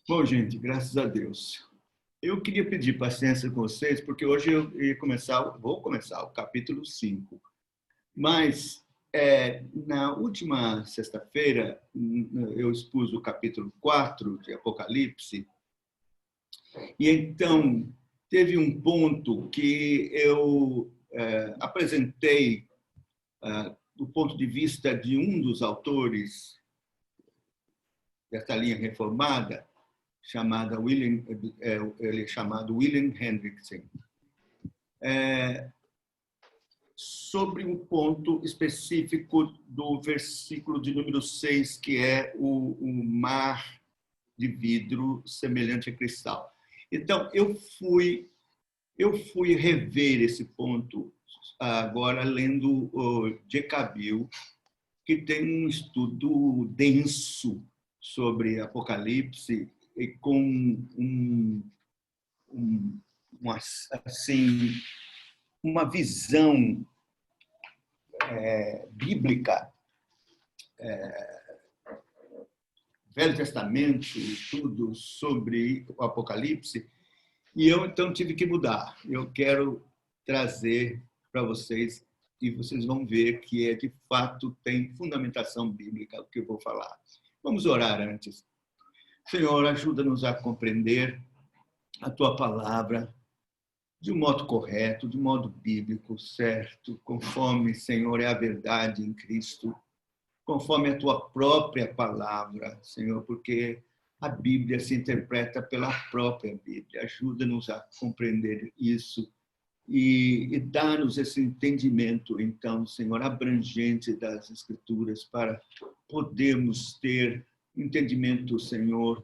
Bom, gente, graças a Deus. Eu queria pedir paciência com vocês, porque hoje vou começar o capítulo 5. Mas, na última sexta-feira, eu expus o capítulo 4 de Apocalipse, e então teve um ponto que eu apresentei do ponto de vista de um dos autores dessa linha reformada, ele é chamado William Hendrickson, sobre um ponto específico do versículo de número 6, que é o mar de vidro semelhante a cristal. Então, eu fui rever esse ponto agora lendo o Jecabil, que tem um estudo denso sobre Apocalipse e com uma visão bíblica, Velho Testamento, tudo sobre o Apocalipse, e eu então tive que mudar. Eu quero trazer para vocês, e vocês vão ver que de fato tem fundamentação bíblica o que eu vou falar. Vamos orar antes. Senhor, ajuda-nos a compreender a Tua palavra de um modo correto, de um modo bíblico, certo, conforme, Senhor, é a verdade em Cristo, conforme a Tua própria palavra, Senhor, porque a Bíblia se interpreta pela própria Bíblia. Ajuda-nos a compreender isso e dá-nos esse entendimento, então, Senhor, abrangente das Escrituras, para podermos ter entendimento, Senhor,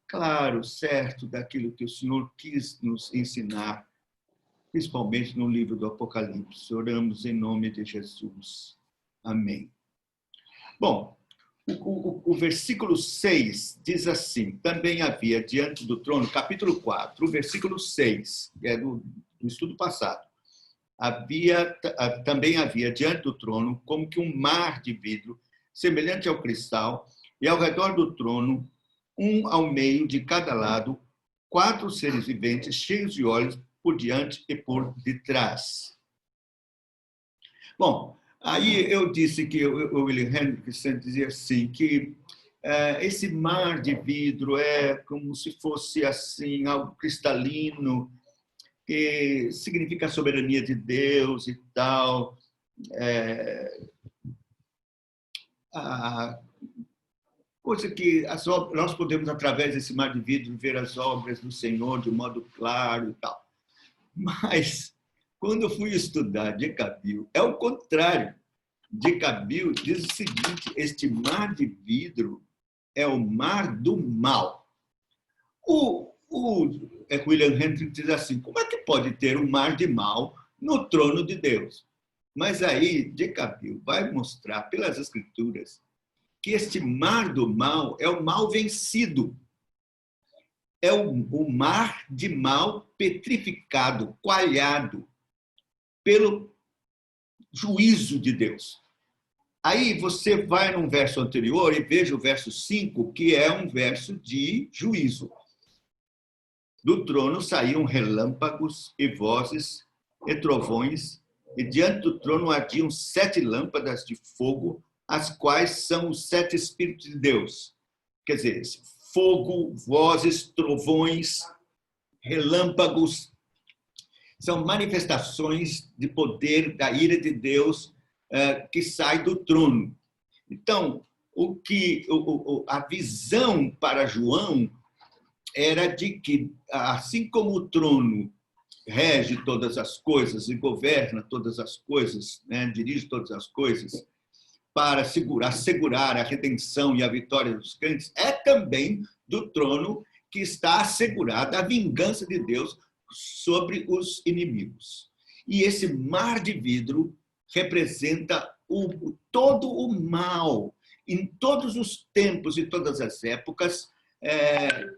claro, certo, daquilo que o Senhor quis nos ensinar, principalmente no livro do Apocalipse. Oramos em nome de Jesus. Amém. Bom, o versículo 6 diz assim: também havia diante do trono, capítulo 4, o versículo 6, que é do estudo passado, também havia diante do trono como que um mar de vidro, semelhante ao cristal, e ao redor do trono, um ao meio de cada lado, 4 seres viventes cheios de olhos por diante e por detrás. Bom, aí eu disse que o William Hendrickson dizia assim, que esse mar de vidro é como se fosse assim algo cristalino, que significa a soberania de Deus e tal. Coisa que nós podemos, através desse mar de vidro, ver as obras do Senhor de um modo claro e tal. Mas, quando eu fui estudar Jecabil, é o contrário. Jecabil diz o seguinte: este mar de vidro é o mar do mal. O William Hendrickson diz assim: como é que pode ter um mar de mal no trono de Deus? Mas aí Jecabil vai mostrar pelas Escrituras que este mar do mal é o mal vencido. É o mar de mal petrificado, coalhado pelo juízo de Deus. Aí você vai num verso anterior e veja o verso 5, que é um verso de juízo. Do trono saíam relâmpagos e vozes e trovões, e diante do trono ardiam 7 lâmpadas de fogo, as quais são os 7 Espíritos de Deus. Quer dizer, fogo, vozes, trovões, relâmpagos, são manifestações de poder da ira de Deus que sai do trono. Então, a visão para João era de que, assim como o trono rege todas as coisas e governa todas as coisas, né, dirige todas as coisas, para assegurar a redenção e a vitória dos crentes, é também do trono que está assegurada a vingança de Deus sobre os inimigos. E esse mar de vidro representa todo o mal, em todos os tempos e todas as épocas,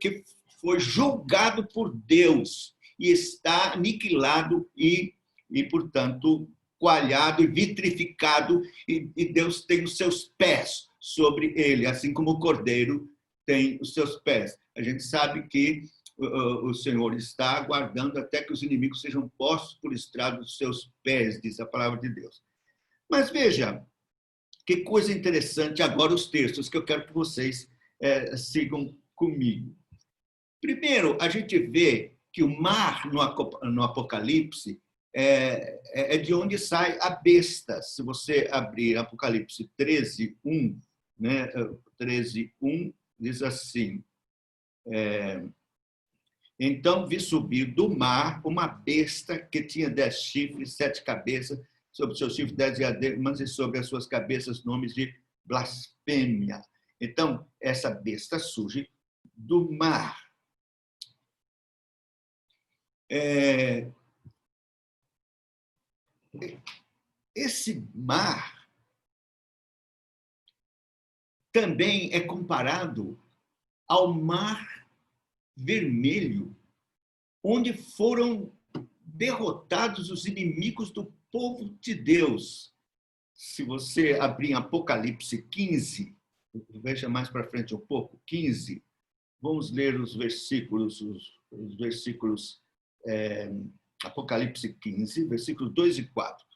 que foi julgado por Deus e está aniquilado e portanto, coalhado e vitrificado, e Deus tem os seus pés sobre ele, assim como o cordeiro tem os seus pés. A gente sabe que o Senhor está aguardando até que os inimigos sejam postos por estrado dos seus pés, diz a palavra de Deus. Mas veja, que coisa interessante agora os textos que eu quero que vocês sigam comigo. Primeiro, a gente vê que o mar no Apocalipse é de onde sai a besta. Se você abrir Apocalipse 13:1, né? 13:1 diz assim: então vi subir do mar uma besta que tinha 10 chifres, 7 cabeças, sobre seus chifres 10 diademas e sobre as suas cabeças nomes de blasfêmia. Então, essa besta surge do mar. Esse mar também é comparado ao Mar Vermelho, onde foram derrotados os inimigos do povo de Deus. Se você abrir em Apocalipse 15, veja mais para frente um pouco, 15, vamos ler os versículos, Apocalipse 15, versículos 2 e 4.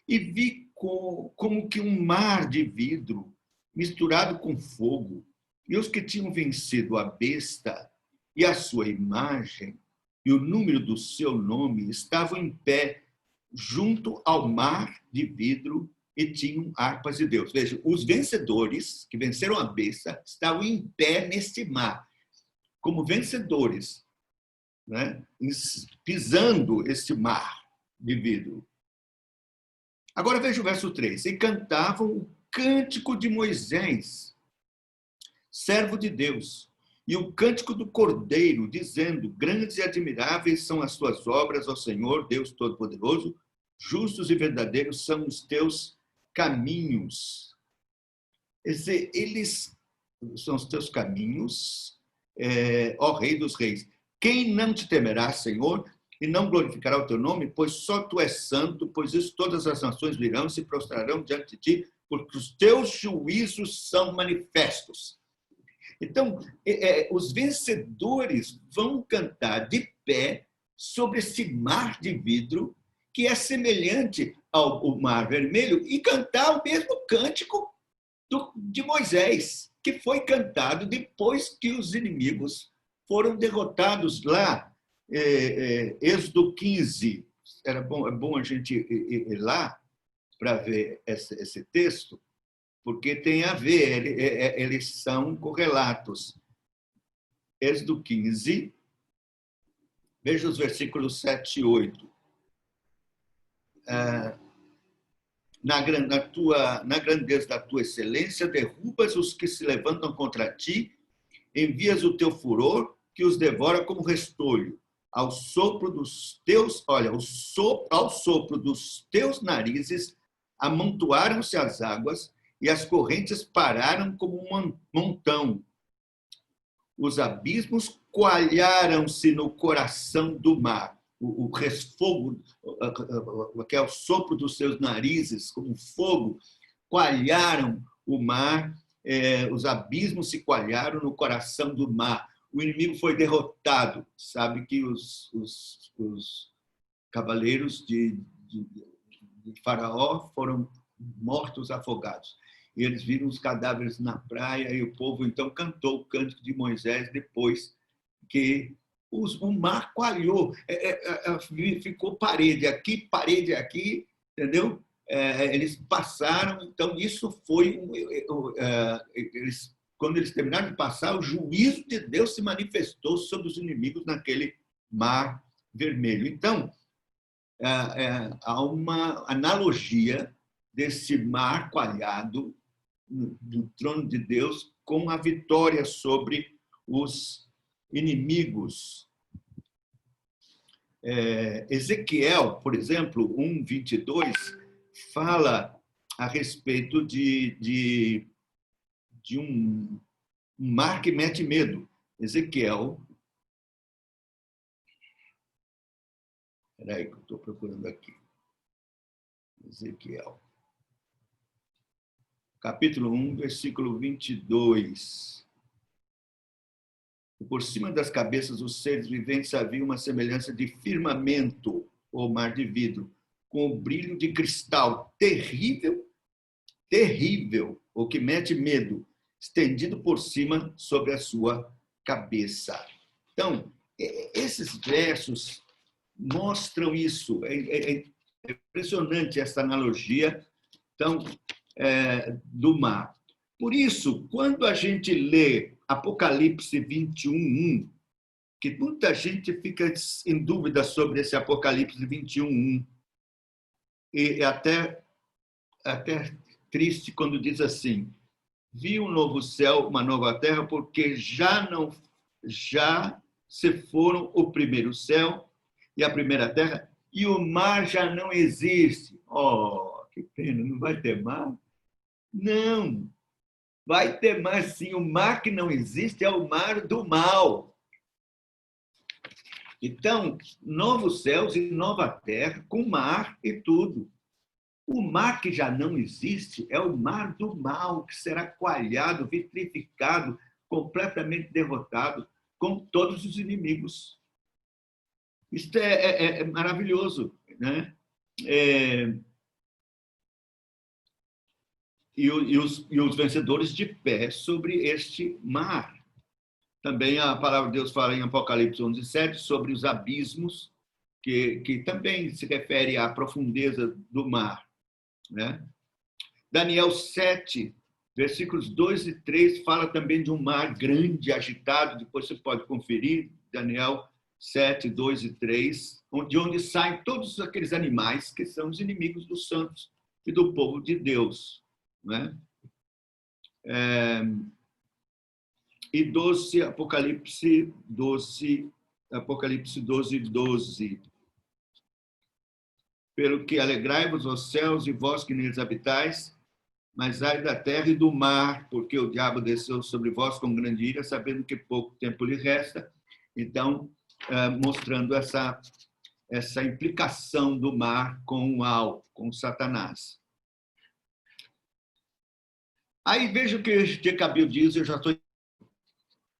E vi como que um mar de vidro misturado com fogo, e os que tinham vencido a besta e a sua imagem e o número do seu nome estavam em pé junto ao mar de vidro e tinham harpas de Deus. Veja, os vencedores que venceram a besta estavam em pé neste mar, como vencedores, né? Pisando este mar de vidro. Agora veja o verso 3. E cantavam o cântico de Moisés, servo de Deus, e o cântico do Cordeiro, dizendo: grandes e admiráveis são as tuas obras, ó Senhor, Deus Todo-Poderoso, justos e verdadeiros são os teus caminhos. Quer dizer, eles são os teus caminhos, ó Rei dos Reis. Quem não te temerá, Senhor, e não glorificará o teu nome, pois só tu és santo, pois isso todas as nações virão e se prostrarão diante de ti, porque os teus juízos são manifestos. Então, os vencedores vão cantar de pé sobre esse mar de vidro, que é semelhante ao Mar Vermelho, e cantar o mesmo cântico de Moisés, que foi cantado depois que os inimigos foram derrotados lá. Êxodo 15, é bom a gente ir lá para ver esse texto, porque tem a ver, eles são correlatos. Êxodo 15, veja os versículos 7 e 8. Na grandeza da tua excelência, derrubas os que se levantam contra ti, envias o teu furor, que os devora como restolho. Ao sopro dos teus, ao sopro dos teus narizes, amontoaram-se as águas e as correntes pararam como um montão. Os abismos coalharam-se no coração do mar. O resfogo, que é o sopro dos seus narizes, como fogo, coalharam o mar, os abismos se coalharam no coração do mar. O inimigo foi derrotado. Sabe que os cavaleiros de Faraó foram mortos afogados. E eles viram os cadáveres na praia e o povo então cantou o cântico de Moisés depois que o mar coalhou. Ficou parede aqui, entendeu? Eles passaram, então isso foi... quando eles terminaram de passar, o juízo de Deus se manifestou sobre os inimigos naquele mar vermelho. Então, há uma analogia desse mar coalhado do trono de Deus com a vitória sobre os inimigos. Ezequiel, por exemplo, 1:22, fala a respeito de um mar que mete medo. Ezequiel. Espera aí que eu estou procurando aqui. Ezequiel. Capítulo 1, versículo 22. Por cima das cabeças dos seres viventes havia uma semelhança de firmamento, ou mar de vidro, com o brilho de cristal terrível, terrível, o que mete medo, estendido por cima sobre a sua cabeça. Então, esses versos mostram isso. É impressionante essa analogia então, do mar. Por isso, quando a gente lê Apocalipse 21:1, que muita gente fica em dúvida sobre esse Apocalipse 21:1, e até triste quando diz assim: vi um novo céu, uma nova terra, porque já se foram o primeiro céu e a primeira terra, e o mar já não existe. Oh, que pena, não vai ter mar? Não, vai ter mar sim. O mar que não existe é o mar do mal. Então, novos céus e nova terra, com mar e tudo. O mar que já não existe é o mar do mal, que será coalhado, vitrificado, completamente derrotado, com todos os inimigos. Isso é maravilhoso, né? E os vencedores de pé sobre este mar. Também a palavra de Deus fala em Apocalipse 11:7 sobre os abismos, que também se refere à profundeza do mar, né? Daniel 7, versículos 2 e 3, fala também de um mar grande, agitado, depois você pode conferir, Daniel 7, 2 e 3, de onde saem todos aqueles animais que são os inimigos dos santos e do povo de Deus, né? E 12, Apocalipse 12, 12. Pelo que alegrai-vos, os céus, e vós que neles habitais, mas ai da terra e do mar, porque o diabo desceu sobre vós com grande ira, sabendo que pouco tempo lhe resta. Então, mostrando essa implicação do mar com o mal, com Satanás. Aí veja o que Jacabeu diz, eu já estou...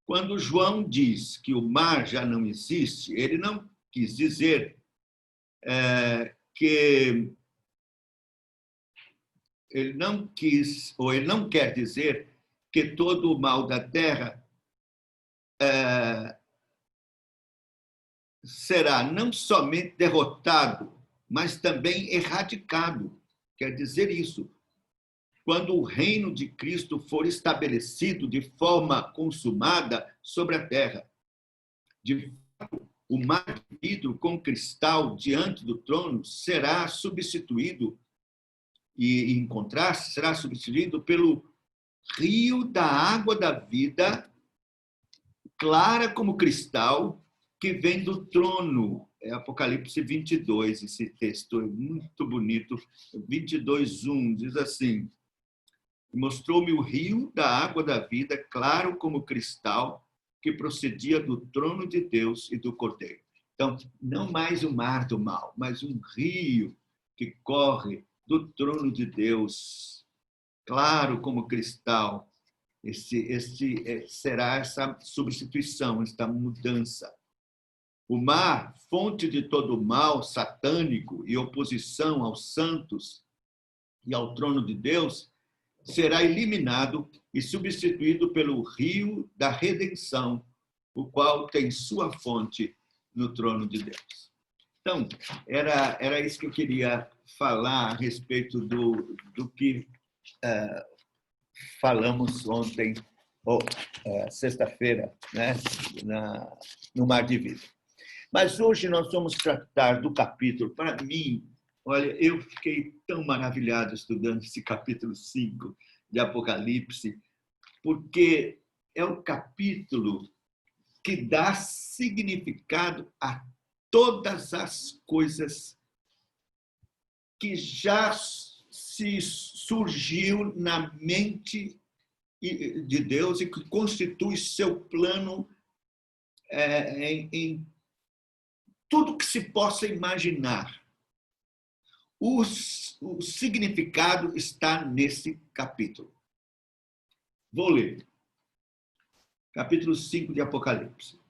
Quando João diz que o mar já não existe, ele não quis dizer que... Ele não quis, ou ele não quer dizer que todo o mal da terra será não somente derrotado, mas também erradicado. Quer dizer isso. Quando o reino de Cristo for estabelecido de forma consumada sobre a terra. De fato, o mar de vidro com cristal diante do trono será substituído, e em contraste, será substituído pelo rio da água da vida, clara como cristal, que vem do trono. É Apocalipse 22, esse texto é muito bonito. 22:1 diz assim: mostrou-me o rio da água da vida, claro como cristal, que procedia do trono de Deus e do Cordeiro. Então, não mais o mar do mal, mas um rio que corre do trono de Deus, claro como cristal. Será essa substituição, esta mudança. O mar, fonte de todo o mal satânico e oposição aos santos e ao trono de Deus, será eliminado e substituído pelo rio da redenção, o qual tem sua fonte no trono de Deus. Então, era isso que eu queria falar a respeito do que falamos ontem, ou sexta-feira, né, no Mar de Vida. Mas hoje nós vamos tratar do capítulo. Para mim, olha, eu fiquei tão maravilhado estudando esse capítulo 5 de Apocalipse, porque é o capítulo que dá significado a todas as coisas que já se surgiu na mente de Deus e que constitui seu plano em tudo que se possa imaginar. O significado está nesse capítulo. Vou ler. Capítulo 5 de Apocalipse.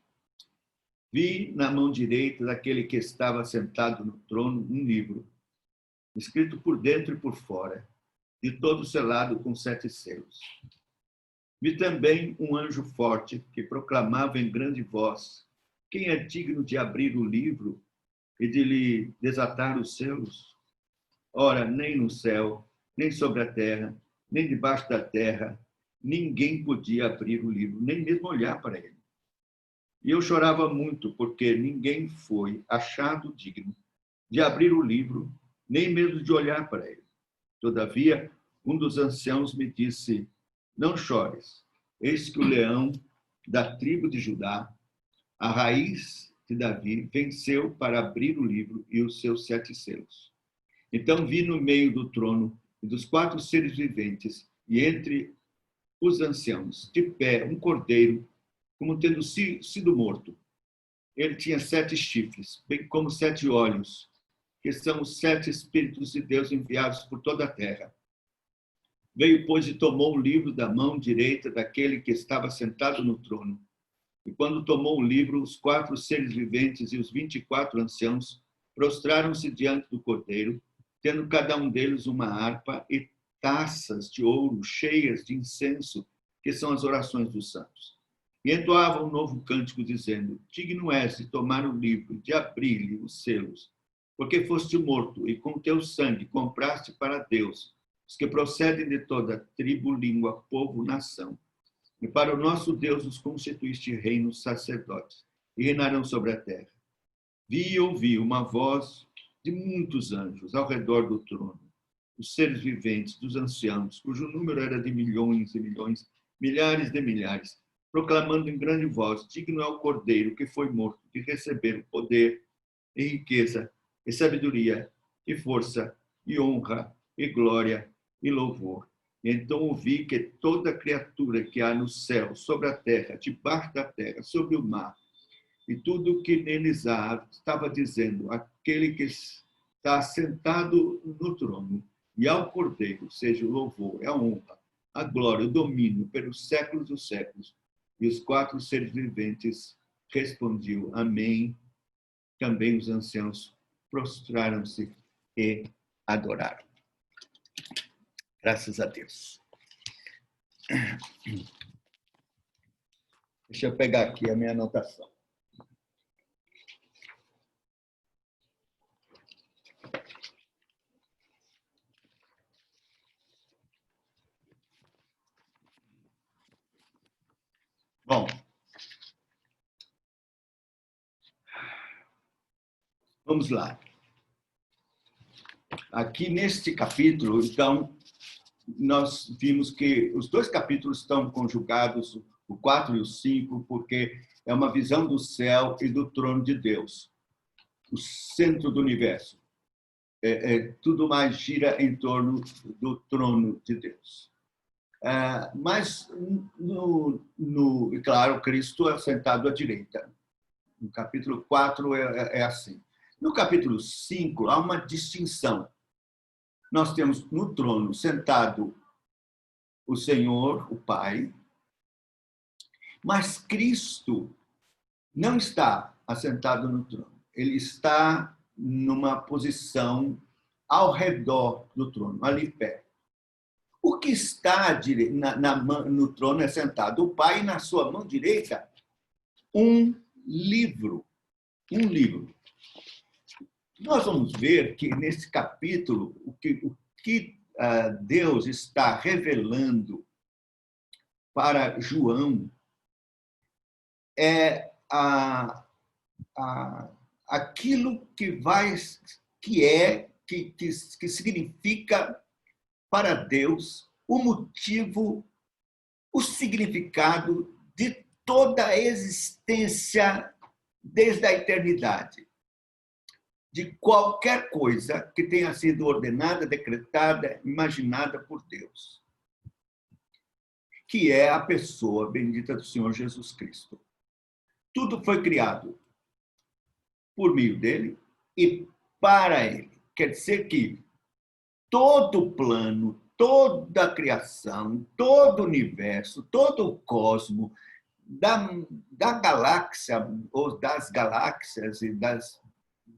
Vi na mão direita daquele que estava sentado no trono um livro, escrito por dentro e por fora, de todo selado com 7 selos. Vi também um anjo forte que proclamava em grande voz: quem é digno de abrir o livro e de lhe desatar os selos? Ora, nem no céu, nem sobre a terra, nem debaixo da terra, ninguém podia abrir o livro, nem mesmo olhar para ele. E eu chorava muito, porque ninguém foi achado digno de abrir o livro, nem mesmo de olhar para ele. Todavia, um dos anciãos me disse: não chores, eis que o leão da tribo de Judá, a raiz de Davi, venceu para abrir o livro e os seus 7 selos. Então vi no meio do trono e dos 4 seres viventes, e entre os anciãos, de pé, um cordeiro, como tendo sido morto. Ele tinha 7 chifres, bem como 7 olhos, que são os 7 Espíritos de Deus enviados por toda a terra. Veio, pois, e tomou o livro da mão direita daquele que estava sentado no trono. E quando tomou o livro, os 4 seres viventes e os 24 anciãos prostraram-se diante do cordeiro, tendo cada um deles uma harpa e taças de ouro cheias de incenso, que são as orações dos santos. E entoavam um novo cântico, dizendo: digno és de tomar o livro, de abrir-lhe os selos, porque foste morto, e com teu sangue compraste para Deus os que procedem de toda tribo, língua, povo, nação. E para o nosso Deus os constituíste reinos, sacerdotes, e reinarão sobre a terra. Vi e ouvi uma voz de muitos anjos ao redor do trono, os seres viventes, dos anciãos, cujo número era de milhões e milhões, milhares de milhares, proclamando em grande voz: digno é o Cordeiro que foi morto de receber o poder e riqueza e sabedoria e força e honra e glória e louvor. E então ouvi que toda criatura que há no céu, sobre a terra, debaixo da terra, sobre o mar, e tudo o que neles há, estava dizendo: aquele que está sentado no trono e ao Cordeiro seja o louvor, a honra, a glória, o domínio pelos séculos dos séculos. E os 4 seres viventes respondiam: amém. Também os anciãos prostraram-se e adoraram. Graças a Deus. Deixa eu pegar aqui a minha anotação. Bom, vamos lá. Aqui neste capítulo, então, nós vimos que os 2 capítulos estão conjugados, o 4 e o 5, porque é uma visão do céu e do trono de Deus, o centro do universo. Tudo mais gira em torno do trono de Deus. Mas, claro, Cristo é sentado à direita. No capítulo 4 é assim. No capítulo 5, há uma distinção. Nós temos no trono sentado o Senhor, o Pai, mas Cristo não está assentado no trono. Ele está numa posição ao redor do trono, ali perto. O que está no trono é sentado o Pai, e na sua mão direita, um livro. Um livro. Nós vamos ver que, nesse capítulo, o que Deus está revelando para João é aquilo que significa para Deus o motivo, o significado de toda a existência desde a eternidade, de qualquer coisa que tenha sido ordenada, decretada, imaginada por Deus, que é a pessoa bendita do Senhor Jesus Cristo. Tudo foi criado por meio dele e para ele. Quer dizer que todo o plano, toda a criação, todo o universo, todo o cosmos, da galáxia, ou das galáxias e das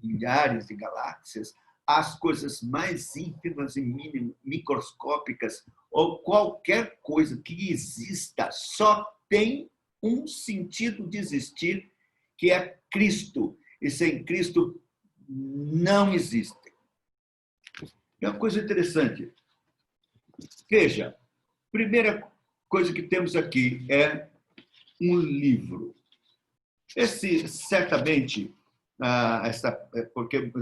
milhares de galáxias, as coisas mais ínfimas e microscópicas, ou qualquer coisa que exista, só tem um sentido de existir, que é Cristo. E sem Cristo não existe. É uma coisa interessante. Veja, primeira coisa que temos aqui é um livro. Esse, certamente, porque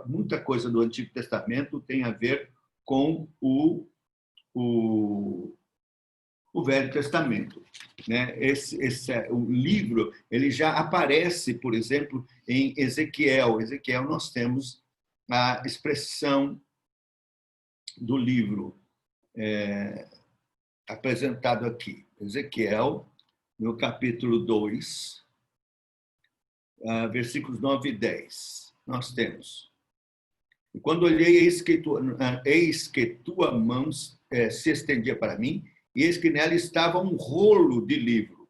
muita coisa do Antigo Testamento tem a ver com o Velho Testamento. Né? O livro ele já aparece, por exemplo, em Ezequiel. Ezequiel, nós temos a expressão do livro apresentado aqui. Ezequiel, no capítulo 2, versículos 9 e 10. Nós temos: e quando olhei, eis que tua mão se estendia para mim, e eis que nela estava um rolo de livro.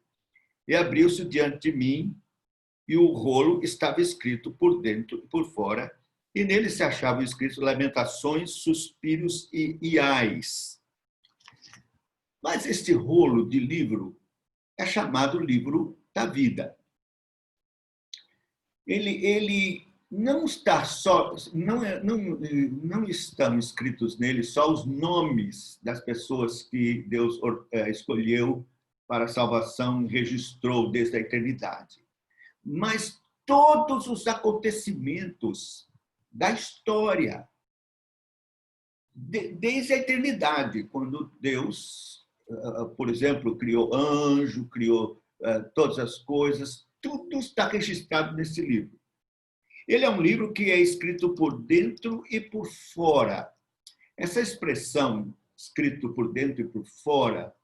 E abriu-se diante de mim, e o rolo estava escrito por dentro e por fora, e nele se achavam escritos lamentações, suspiros e ais. Mas este rolo de livro é chamado livro da vida. Ele não está só, não estão escritos nele só os nomes das pessoas que Deus escolheu para a salvação e registrou desde a eternidade, mas todos os acontecimentos da história, desde a eternidade, quando Deus, por exemplo, criou anjo, criou todas as coisas, tudo está registrado nesse livro. Ele é um livro que é escrito por dentro e por fora. Essa expressão, escrito por dentro e por fora,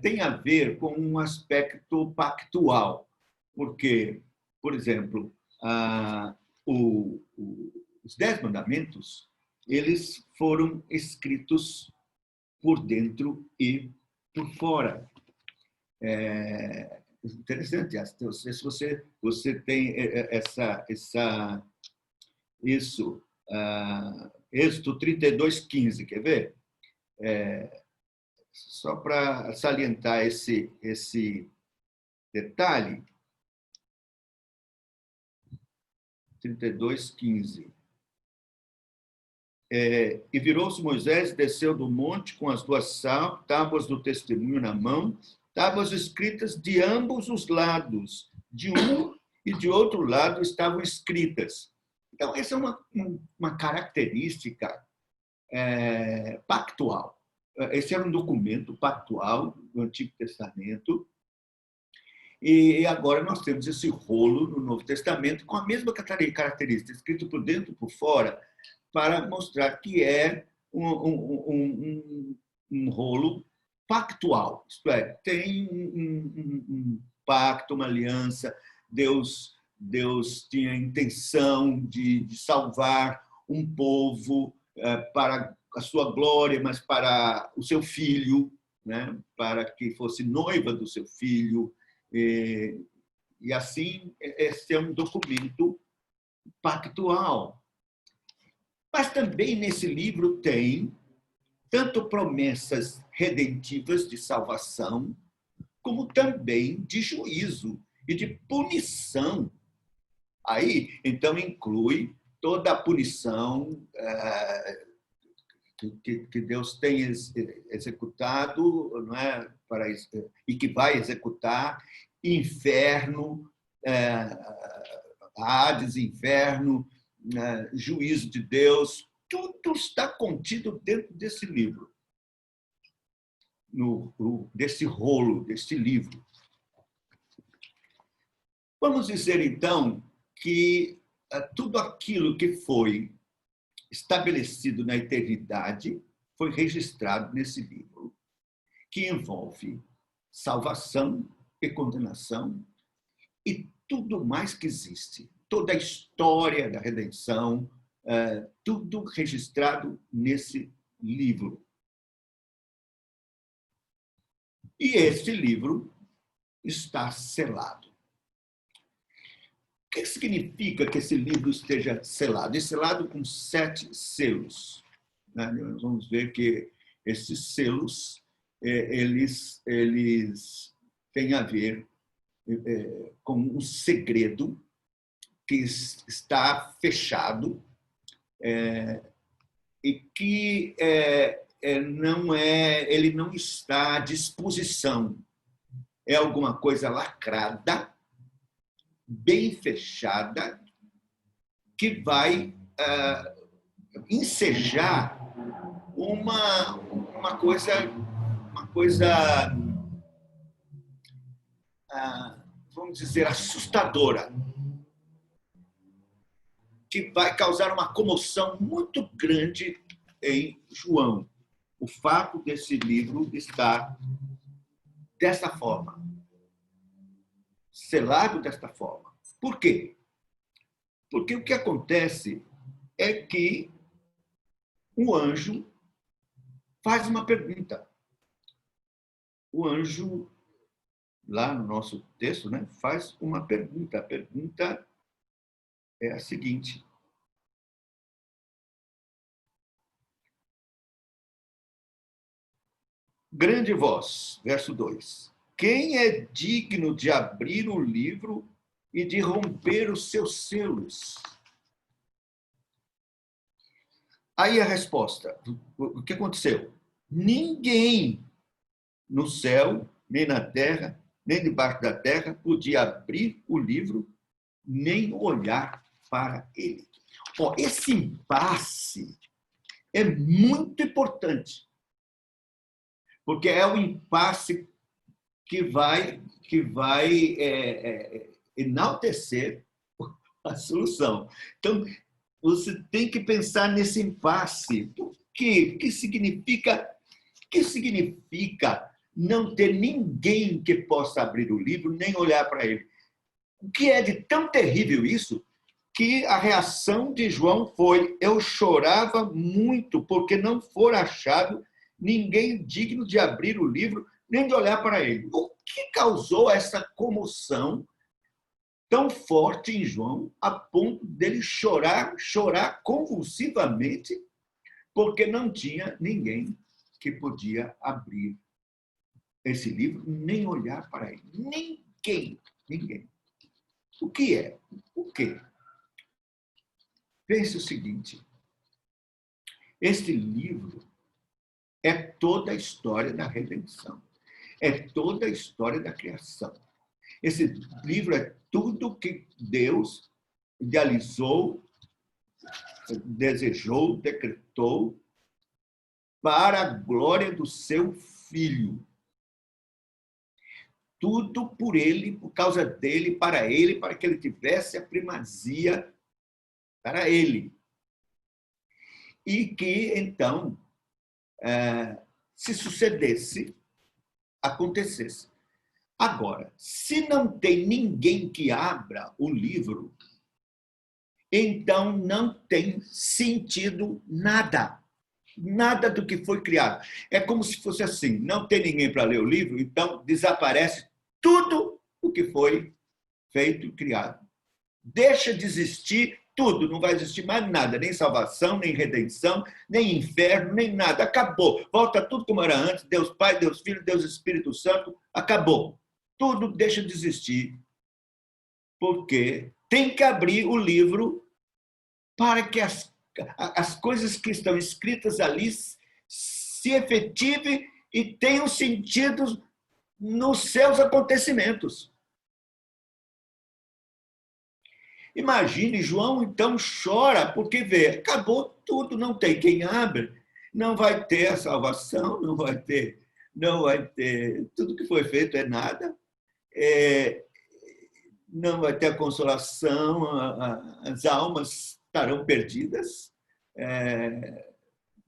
tem a ver com um aspecto pactual, porque, por exemplo, os 10 mandamentos, eles foram escritos por dentro e por fora. Interessante. Se você tem isso, Êxodo 32:15, quer ver? Só para salientar esse detalhe, 32:15. E virou-se Moisés, desceu do monte com as 2 tábuas do testemunho na mão, tábuas escritas de ambos os lados, de um e de outro lado estavam escritas. Então, essa é uma característica pactual. Esse era um documento pactual do Antigo Testamento, e agora nós temos esse rolo no Novo Testamento com a mesma característica, escrito por dentro e por fora, para mostrar que é um rolo pactual, isto é, tem um pacto, uma aliança. Deus tinha a intenção de salvar um povo para a sua glória, mas para o seu filho, né? Para que fosse noiva do seu filho. E assim, esse é um documento pactual. Mas também nesse livro tem tanto promessas redentivas de salvação, como também de juízo e de punição. Aí, então, inclui toda a punição que Deus tem executado, não é? E que vai executar, inferno, Hades, inferno, juízo de Deus, tudo está contido dentro desse livro, desse rolo, desse livro. Vamos dizer, então, que tudo aquilo que foi estabelecido na eternidade foi registrado nesse livro, que envolve salvação e condenação e tudo mais que existe, toda a história da redenção, tudo registrado nesse livro. E este livro está selado. O que significa que esse livro esteja selado? É selado com 7 selos. Nós vamos ver que esses selos eles têm a ver com um segredo que está fechado e que ele não está à disposição. É alguma coisa lacrada, bem fechada, que vai ensejar uma coisa, vamos dizer, assustadora, que vai causar uma comoção muito grande em João. O fato desse livro estar desta forma, selado desta forma. Por quê? Porque o que acontece é que o anjo faz uma pergunta. O anjo, lá no nosso texto, né, faz uma pergunta. A pergunta é a seguinte: grande voz, verso 2. Quem é digno de abrir o livro e de romper os seus selos? Aí a resposta. O que aconteceu? Ninguém no céu, nem na terra, nem debaixo da terra, podia abrir o livro, nem olhar para ele. Esse impasse é muito importante, porque é o impasse que vai enaltecer a solução. Então, você tem que pensar nesse impasse. Por quê? O que significa não ter ninguém que possa abrir o livro nem olhar para ele? O que é de tão terrível isso que a reação de João foi: eu chorava muito porque não for achado ninguém digno de abrir o livro nem de olhar para ele. O que causou essa comoção tão forte em João a ponto dele chorar convulsivamente porque não tinha ninguém que podia abrir esse livro nem olhar para ele? Ninguém. O que é? O quê? Pense o seguinte: este livro é toda a história da redenção, é toda a história da criação. Esse livro é tudo que Deus idealizou, desejou, decretou para a glória do seu Filho. Tudo por ele, por causa dele, para que ele tivesse a primazia para ele. E que, então, se sucedesse, acontecesse. Agora, se não tem ninguém que abra o livro, então não tem sentido nada. Nada do que foi criado. É como se fosse assim: não tem ninguém para ler o livro, então desaparece tudo o que foi feito e criado. Deixa de existir tudo, não vai existir mais nada, nem salvação, nem redenção, nem inferno, nem nada. Acabou. Volta tudo como era antes: Deus Pai, Deus Filho, Deus Espírito Santo. Acabou. Tudo deixa de existir, porque tem que abrir o livro para que as coisas que estão escritas ali se efetivem e tenham sentido nos seus acontecimentos. Imagine, João então chora porque vê, acabou tudo, não tem quem abre, não vai ter a salvação, não vai ter, tudo que foi feito é nada, não vai ter a consolação, as almas estarão perdidas,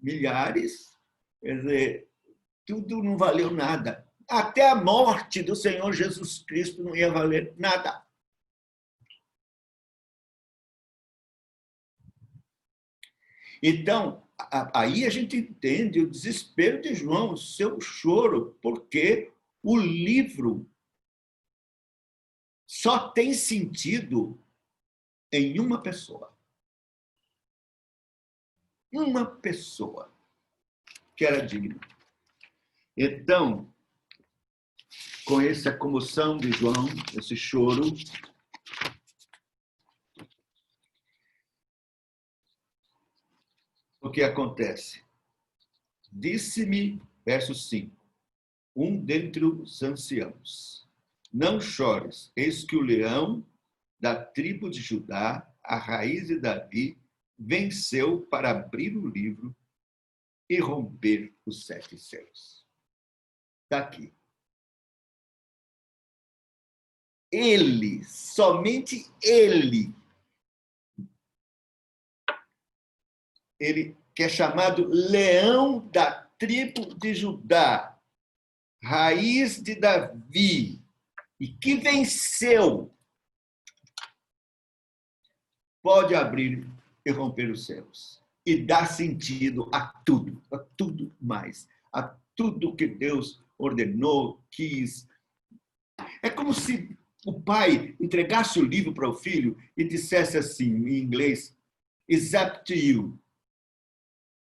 milhares, quer dizer, tudo não valeu nada. Até a morte do Senhor Jesus Cristo não ia valer nada. Então, aí a gente entende o desespero de João, o seu choro, porque o livro só tem sentido em uma pessoa. Uma pessoa que era digna. Então, com essa comoção de João, esse choro, o que acontece? Disse-me, verso 5, um dentre os anciãos: não chores, eis que o leão da tribo de Judá, a raiz de Davi, venceu para abrir o livro e romper os 7 selos. Está aqui. Ele, somente ele que é chamado leão da tribo de Judá, raiz de Davi, e que venceu, pode abrir e romper os céus e dar sentido a tudo mais, a tudo que Deus ordenou, quis. É como se o pai entregasse o livro para o filho e dissesse assim, em inglês, "It's up to you."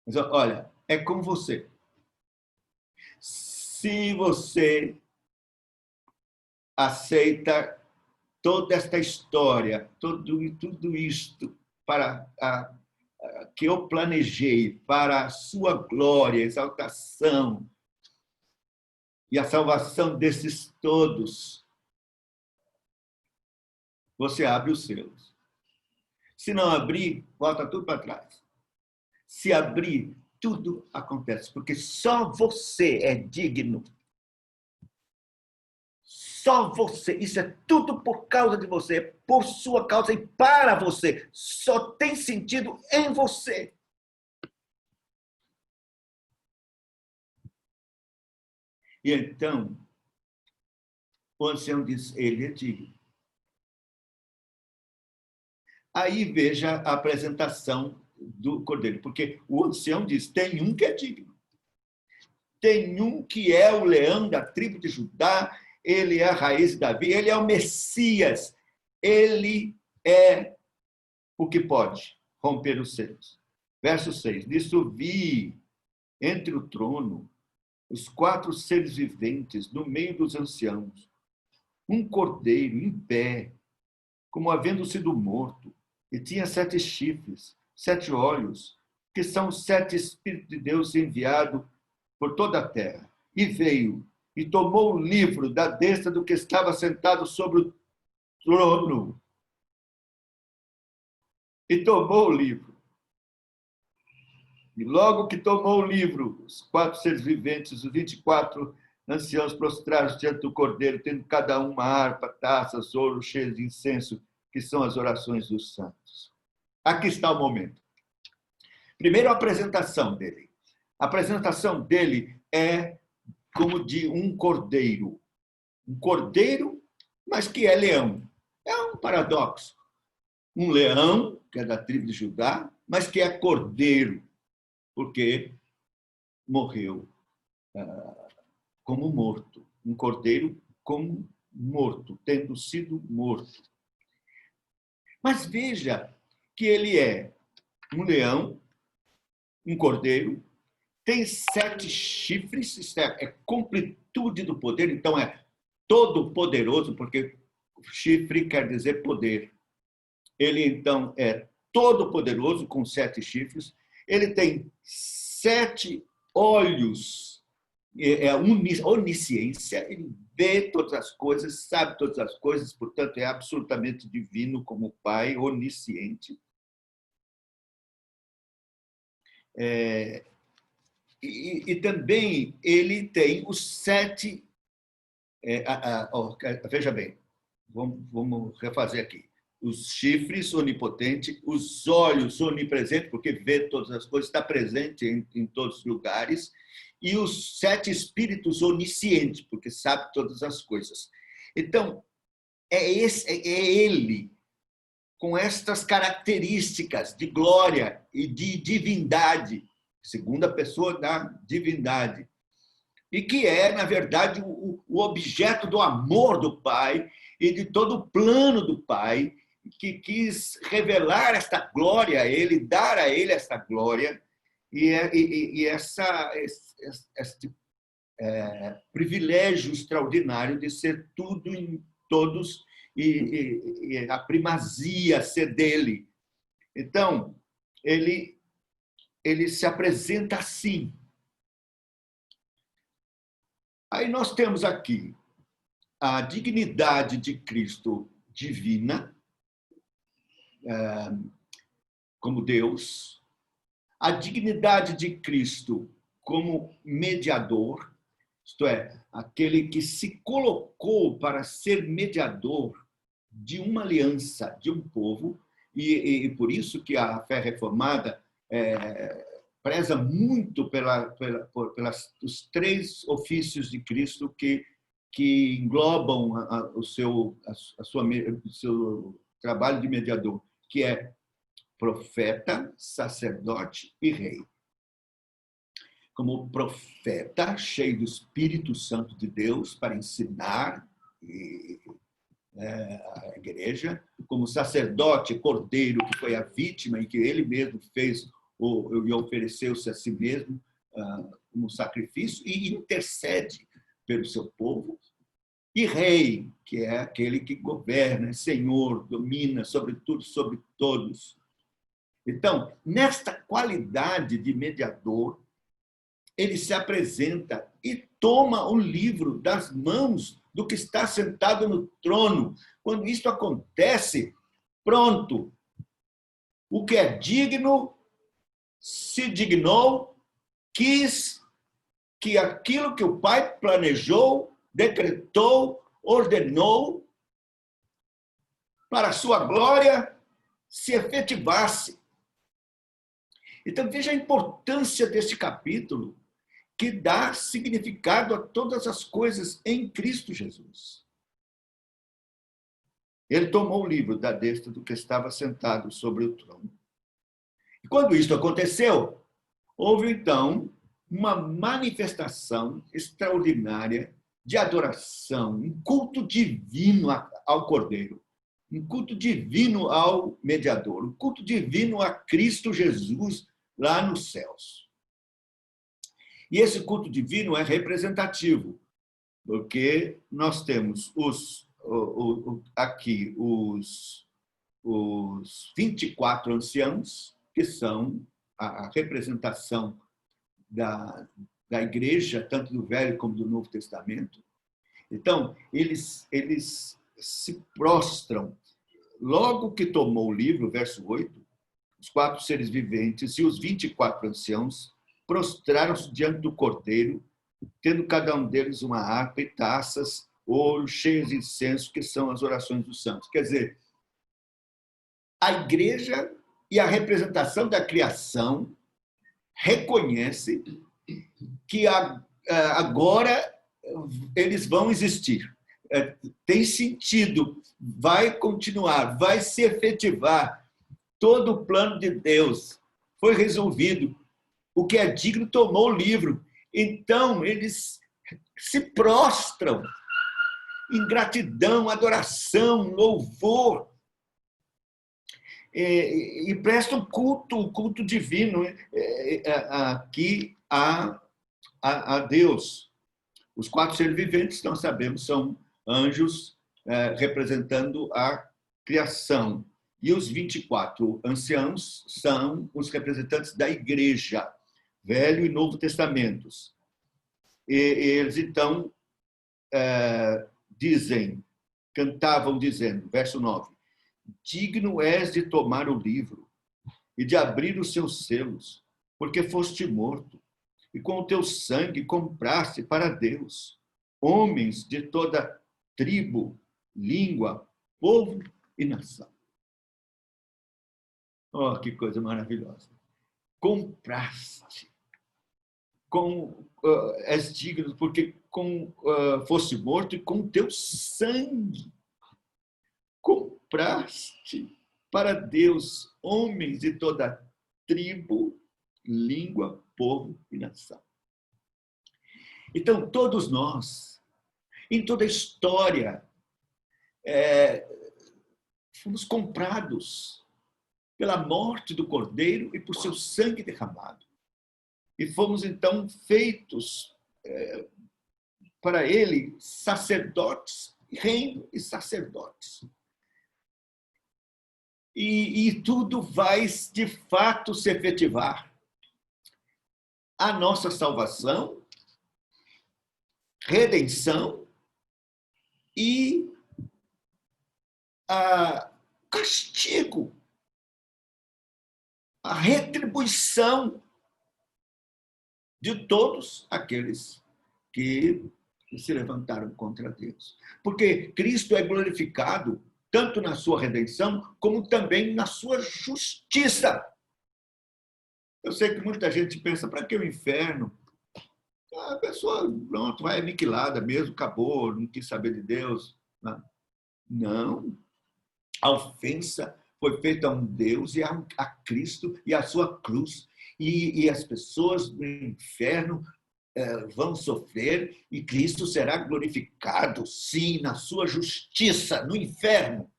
Mas, olha, é com você. Se você aceita toda esta história, tudo isto que eu planejei para a sua glória, exaltação e a salvação desses todos, você abre os seus. Se não abrir, volta tudo para trás. Se abrir, tudo acontece, porque só você é digno. Só você. Isso é tudo por causa de você, por sua causa e para você. Só tem sentido em você. E então, o ancião diz, ele é digno. Aí veja a apresentação do cordeiro, porque o ancião diz, tem um que é digno. Tem um que é o leão da tribo de Judá, ele é a raiz de Davi, ele é o Messias, ele é o que pode romper os selos. Verso 6, nisso vi entre o trono os 4 seres viventes no meio dos anciãos, um cordeiro em pé, como havendo sido morto, e tinha 7 chifres, 7 olhos, que são os 7 Espíritos de Deus enviados por toda a terra. E veio e tomou o livro da destra do que estava sentado sobre o trono. E tomou o livro. E logo que tomou o livro, os 4 seres viventes, os 24 anciãos prostrados diante do cordeiro, tendo cada um uma harpa, taças, ouro cheios de incenso, que são as orações dos santos. Aqui está o momento. Primeiro, a apresentação dele. A apresentação dele é como de um cordeiro. Um cordeiro, mas que é leão. É um paradoxo. Um leão, que é da tribo de Judá, mas que é cordeiro, porque morreu como morto. Um cordeiro como morto, tendo sido morto. Mas veja que ele é um leão, um cordeiro, tem 7 chifres, isso é completude do poder, então é todo poderoso, porque chifre quer dizer poder. Ele, então, é todo poderoso, com 7 chifres, ele tem 7 olhos, é onisciência, ele vê todas as coisas, sabe todas as coisas, portanto, é absolutamente divino como Pai, onisciente. E também ele tem os 7... veja bem, vamos refazer aqui. Os chifres, onipotente, os olhos, onipresente, porque vê todas as coisas, está presente em todos os lugares, e os 7 espíritos, oniscientes, porque sabe todas as coisas. Então, é ele, com estas características de glória e de divindade, segunda pessoa da divindade. e que é, na verdade, o objeto do amor do Pai e de todo o plano do Pai, que quis revelar esta glória a ele, dar a ele esta glória e este privilégio extraordinário de ser tudo em todos e a primazia ser dele. Então, ele se apresenta assim. Aí nós temos aqui a dignidade de Cristo divina, como Deus, a dignidade de Cristo como mediador, isto é, aquele que se colocou para ser mediador de uma aliança, de um povo, e por isso que a fé reformada preza muito pelos três ofícios de Cristo que englobam o seu trabalho de mediador, que é profeta, sacerdote e rei. Como profeta, cheio do Espírito Santo de Deus para ensinar a igreja, como sacerdote, cordeiro, que foi a vítima e que ele mesmo fez e ofereceu-se a si mesmo como sacrifício e intercede pelo seu povo, e rei, que é aquele que governa, é senhor, domina sobre tudo, sobre todos. Então, nesta qualidade de mediador, ele se apresenta e toma o livro das mãos do que está sentado no trono. Quando isso acontece, pronto, o que é digno se dignou, quis que aquilo que o Pai planejou, decretou, ordenou, para a sua glória, se efetivasse. Então, veja a importância deste capítulo, que dá significado a todas as coisas em Cristo Jesus. Ele tomou o livro da destra do que estava sentado sobre o trono. E quando isso aconteceu, houve, então, uma manifestação extraordinária de adoração, um culto divino ao Cordeiro, um culto divino ao mediador, um culto divino a Cristo Jesus lá nos céus. E esse culto divino é representativo, porque nós temos aqui os 24 anciãos, que são a representação da igreja, tanto do Velho como do Novo Testamento. Então, eles se prostram. Logo que tomou o livro, verso 8, os 4 seres viventes e os 24 anciãos prostraram-se diante do Cordeiro, tendo cada um deles uma harpa e taças, ouro, cheias de incenso, que são as orações dos santos. Quer dizer, a igreja e a representação da criação reconhece que agora eles vão existir. Tem sentido, vai continuar, vai se efetivar. Todo o plano de Deus foi resolvido. O que é digno tomou o livro. Então, eles se prostram em gratidão, adoração, louvor, e prestam culto divino aqui a Deus. Os 4 seres viventes, nós sabemos, são anjos representando a criação. E os 24 anciãos são os representantes da igreja, Velho e Novo Testamentos. E eles, então, cantavam dizendo, verso 9, digno és de tomar o livro e de abrir os seus selos, porque foste morto, e com o teu sangue compraste para Deus homens de toda tribo, língua, povo e nação. Oh, que coisa maravilhosa! Compraste. És digno, porque foste morto e com teu sangue compraste para Deus homens de toda tribo, língua, povo e nação. Então, todos nós, em toda a história, fomos comprados pela morte do Cordeiro e por seu sangue derramado. E fomos, então, feitos para ele sacerdotes, reino e sacerdotes. E tudo vai, de fato, se efetivar. A nossa salvação, redenção e castigo, a retribuição de todos aqueles que se levantaram contra Deus. Porque Cristo é glorificado tanto na sua redenção, como também na sua justiça. Eu sei que muita gente pensa, para que o inferno? A pessoa, pronto, vai aniquilada mesmo, acabou, não quis saber de Deus. Não. A ofensa foi feita a um Deus e a Cristo e a sua cruz. E as pessoas do inferno vão sofrer e Cristo será glorificado, sim, na sua justiça, no inferno,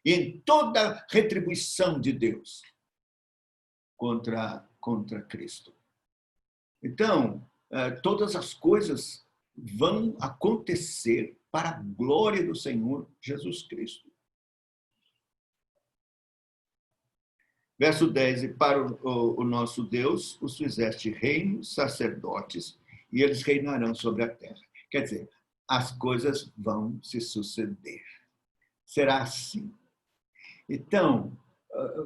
em toda retribuição de Deus contra Cristo. Então, todas as coisas vão acontecer para a glória do Senhor Jesus Cristo. Verso 10, e para o nosso Deus os fizeste reinos, sacerdotes, e eles reinarão sobre a terra. Quer dizer, as coisas vão se suceder. Será assim. Então,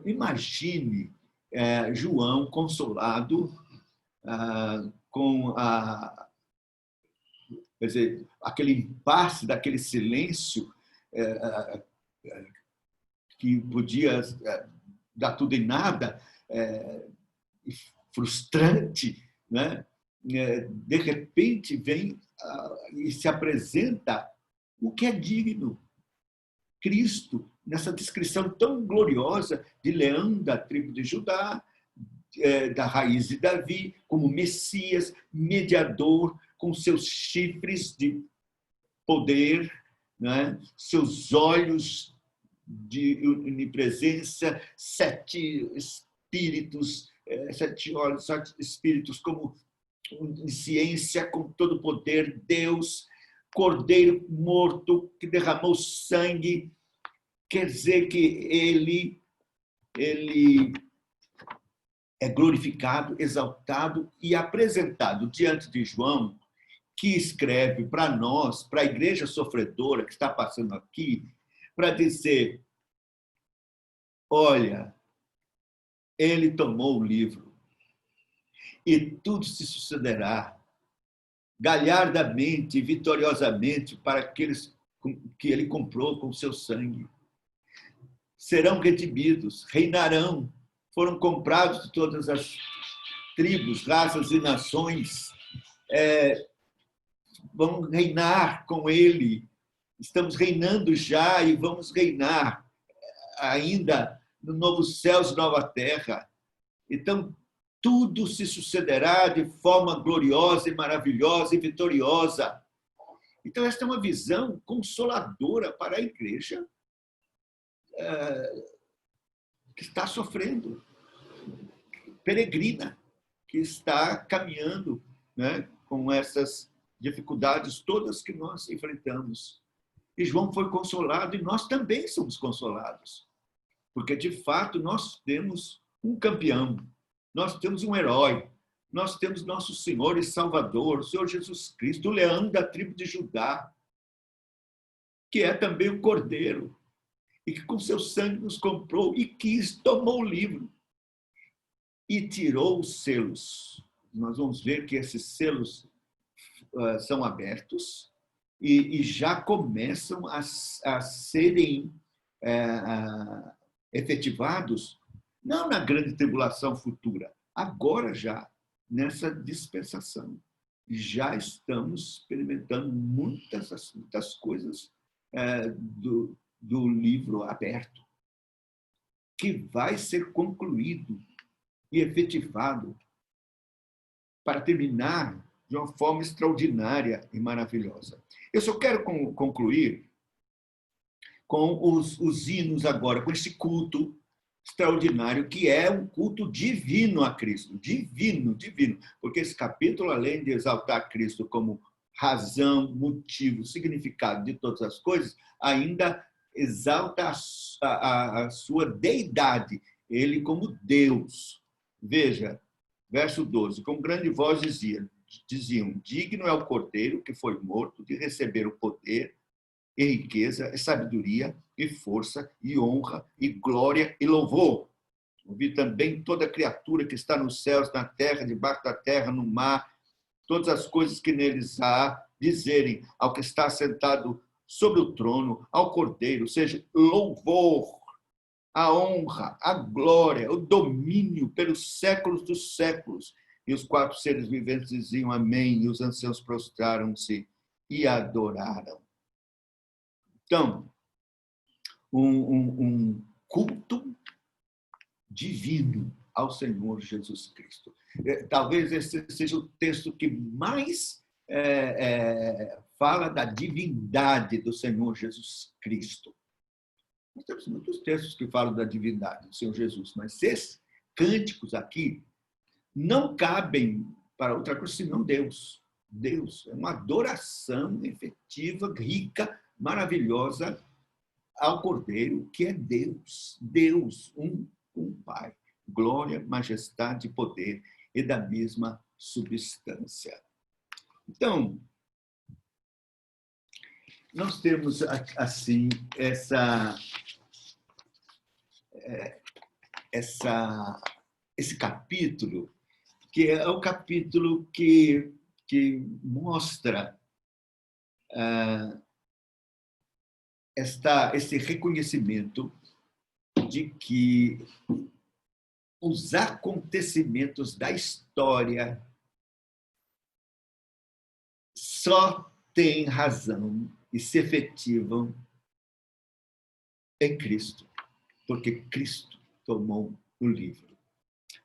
imagine João consolado com quer dizer, aquele impasse, daquele silêncio que podia dar tudo em nada, frustrante, né? De repente vem e se apresenta o que é digno. Cristo, nessa descrição tão gloriosa de Leão da tribo de Judá, da raiz de Davi, como Messias, mediador, com seus chifres de poder, né? Seus olhos de onipresença, 7 espíritos, 7 olhos, 7 espíritos como onisciência, com todo o poder, Deus, Cordeiro morto, que derramou sangue, quer dizer que ele é glorificado, exaltado e apresentado diante de João, que escreve para nós, para a igreja sofredora que está passando aqui, para dizer, olha, ele tomou o livro e tudo se sucederá galhardamente e vitoriosamente para aqueles que ele comprou com seu sangue. Serão redimidos, reinarão, foram comprados de todas as tribos, raças e nações, vão reinar com ele. Estamos reinando já e vamos reinar ainda no novo céus e nova terra. Então, tudo se sucederá de forma gloriosa e maravilhosa e vitoriosa. Então, esta é uma visão consoladora para a igreja que está sofrendo, peregrina, que está caminhando, né, com essas dificuldades todas que nós enfrentamos. E João foi consolado e nós também somos consolados, porque, de fato, nós temos um campeão, nós temos um herói, nós temos nosso Senhor e Salvador, o Senhor Jesus Cristo, o leão da tribo de Judá, que é também o Cordeiro, e que com seu sangue nos comprou e tomou o livro e tirou os selos. Nós vamos ver que esses selos são abertos e já começam a serem efetivados, não na grande tribulação futura, agora já, nessa dispensação. Já estamos experimentando muitas coisas do livro aberto, que vai ser concluído e efetivado para terminar de uma forma extraordinária e maravilhosa. Eu só quero concluir com os hinos agora, com esse culto extraordinário, que é um culto divino a Cristo. Divino, divino. Porque esse capítulo, além de exaltar Cristo como razão, motivo, significado de todas as coisas, ainda exalta a sua deidade, ele como Deus. Veja, verso 12, com grande voz diziam, digno é o Cordeiro que foi morto de receber o poder e riqueza, e sabedoria, e força, e honra, e glória, e louvor. Ouvi também toda criatura que está nos céus, na terra, debaixo da terra, no mar, todas as coisas que neles há, dizerem ao que está sentado sobre o trono, ao Cordeiro, seja louvor, a honra, a glória, o domínio pelos séculos dos séculos. E os 4 seres viventes diziam amém, e os anciãos prostraram-se e adoraram. Então, um culto divino ao Senhor Jesus Cristo. Talvez esse seja o texto que mais fala da divindade do Senhor Jesus Cristo. Nós temos muitos textos que falam da divindade do Senhor Jesus, mas esses cânticos aqui não cabem para outra coisa senão Deus. Deus é uma adoração efetiva, rica, maravilhosa ao Cordeiro, que é Deus. Deus, um Pai. Glória, majestade e poder, e da mesma substância. Então, nós temos, assim, esse capítulo, que é o capítulo que mostra esse reconhecimento de que os acontecimentos da história só têm razão e se efetivam em Cristo, porque Cristo tomou o livro.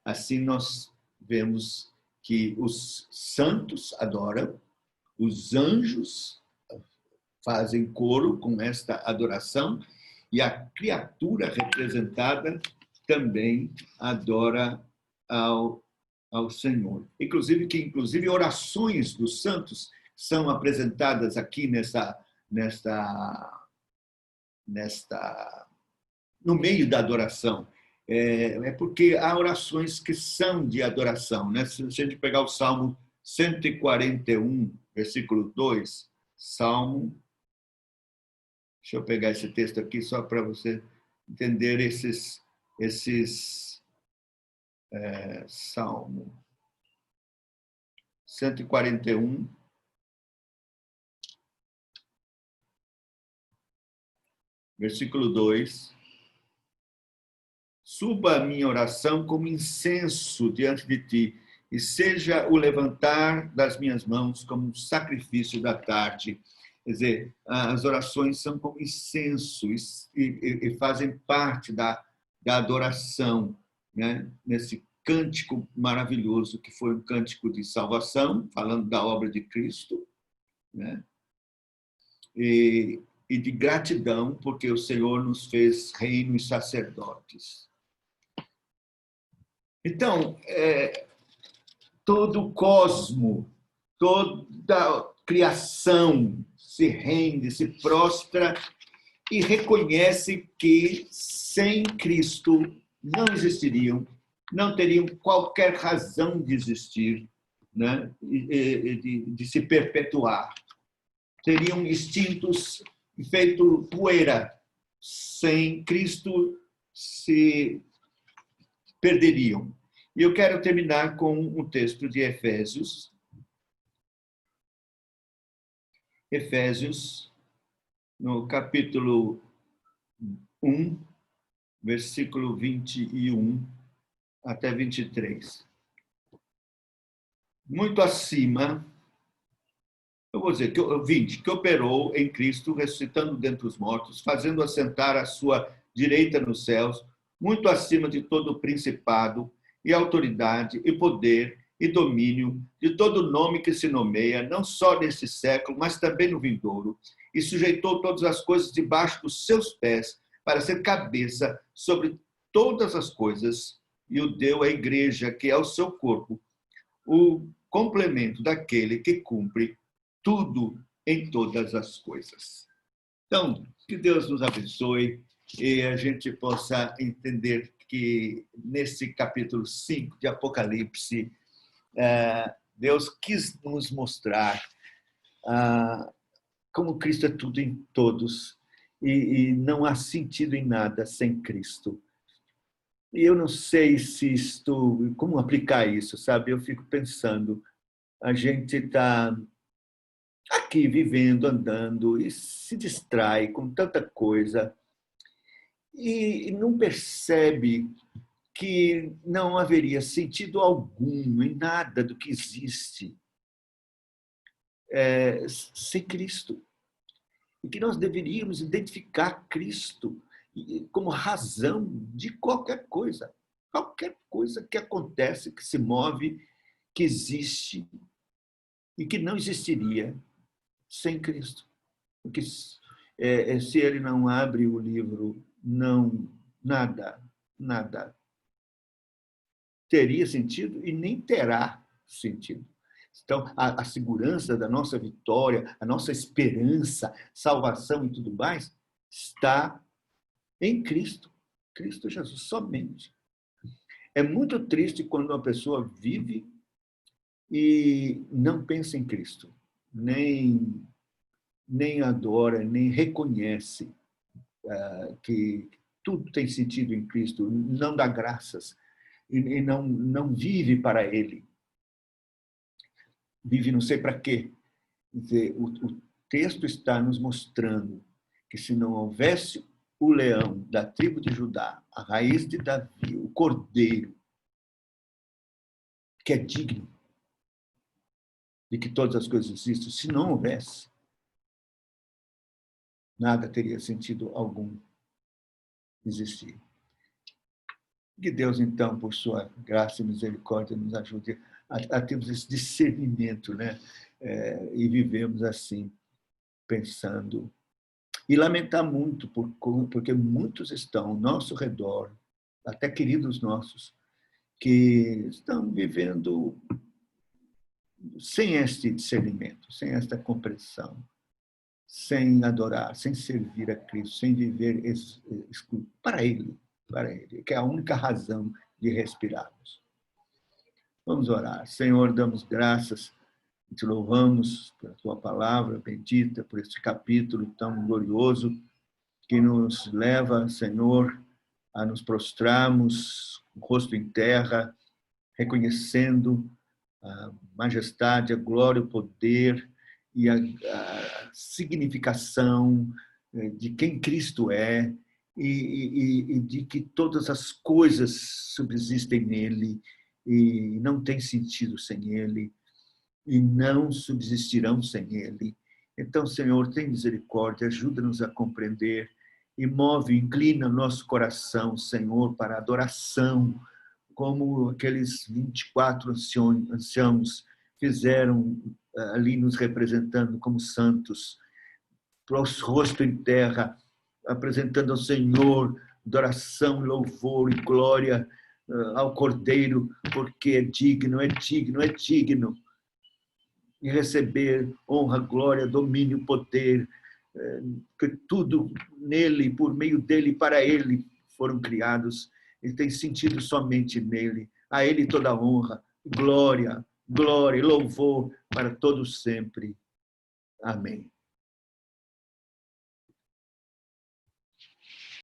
Assim nós vemos que os santos adoram, os anjos fazem coro com esta adoração e a criatura representada também adora ao Senhor. Inclusive orações dos santos são apresentadas aqui no meio da adoração. É porque há orações que são de adoração, né? Se a gente pegar o Salmo 141, versículo 2, Salmo... Deixa eu pegar esse texto aqui só para você entender Salmo 141, versículo 2. Suba a minha oração como incenso diante de ti, e seja o levantar das minhas mãos como um sacrifício da tarde. Quer dizer, as orações são como incenso e fazem parte da adoração, né? Nesse cântico maravilhoso, que foi um cântico de salvação, falando da obra de Cristo, né? E de gratidão, porque o Senhor nos fez reino e sacerdotes. Então, todo o cosmo, toda a criação se rende, se prostra e reconhece que sem Cristo não existiriam, não teriam qualquer razão de existir, né? de se perpetuar. Teriam extintos e feito poeira. Sem Cristo se perderiam. E eu quero terminar com um texto de Efésios. Efésios, no capítulo 1, versículo 21 até 23. Muito acima, eu vou dizer, 20, que operou em Cristo, ressuscitando dentre os mortos, fazendo assentar à sua direita nos céus, muito acima de todo principado e autoridade e poder e domínio de todo nome que se nomeia, não só nesse século, mas também no vindouro, e sujeitou todas as coisas debaixo dos seus pés, para ser cabeça sobre todas as coisas, e o deu à igreja, que é o seu corpo, o complemento daquele que cumpre tudo em todas as coisas. Então, que Deus nos abençoe e a gente possa entender que nesse capítulo 5 de Apocalipse, Deus quis nos mostrar como Cristo é tudo em todos e não há sentido em nada sem Cristo. E eu não sei como aplicar isso, sabe? Eu fico pensando, a gente está aqui vivendo, andando e se distrai com tanta coisa e não percebe que não haveria sentido algum em nada do que existe sem Cristo. E que nós deveríamos identificar Cristo como razão de qualquer coisa que acontece, que se move, que existe e que não existiria sem Cristo. Porque se ele não abre o livro, nada teria sentido e nem terá sentido. Então, a segurança da nossa vitória, a nossa esperança, salvação e tudo mais, está em Cristo. Cristo Jesus, somente. É muito triste quando uma pessoa vive e não pensa em Cristo, nem adora, nem reconhece que tudo tem sentido em Cristo, não dá graças e não vive para Ele. Vive não sei para quê. O texto está nos mostrando que se não houvesse o leão da tribo de Judá, a raiz de Davi, o cordeiro, que é digno de que todas as coisas existam, se não houvesse, nada teria sentido algum existir. Que Deus, então, por sua graça e misericórdia, nos ajude a termos esse discernimento, né? E vivemos assim, pensando. E lamentar muito, porque muitos estão ao nosso redor, até queridos nossos, que estão vivendo sem este discernimento, sem esta compreensão, sem adorar, sem servir a Cristo, sem viver para Ele, que é a única razão de respirarmos. Vamos orar. Senhor, damos graças, te louvamos pela tua palavra bendita, por este capítulo tão glorioso que nos leva, Senhor, a nos prostrarmos, o rosto em terra, reconhecendo a majestade, a glória, o poder e a significação de quem Cristo é e de que todas as coisas subsistem nele e não tem sentido sem ele e não subsistirão sem ele. Então, Senhor, tem misericórdia, ajuda-nos a compreender e inclina o nosso coração, Senhor, para a adoração, como aqueles 24 anciãos fizeram ali nos representando como santos, rosto em terra, apresentando ao Senhor adoração, louvor e glória ao Cordeiro, porque é digno de receber honra, glória, domínio, poder, que tudo nele, por meio dele, para ele foram criados e tem sentido somente nele. A ele toda a honra, glória e louvor para todos sempre. Amém.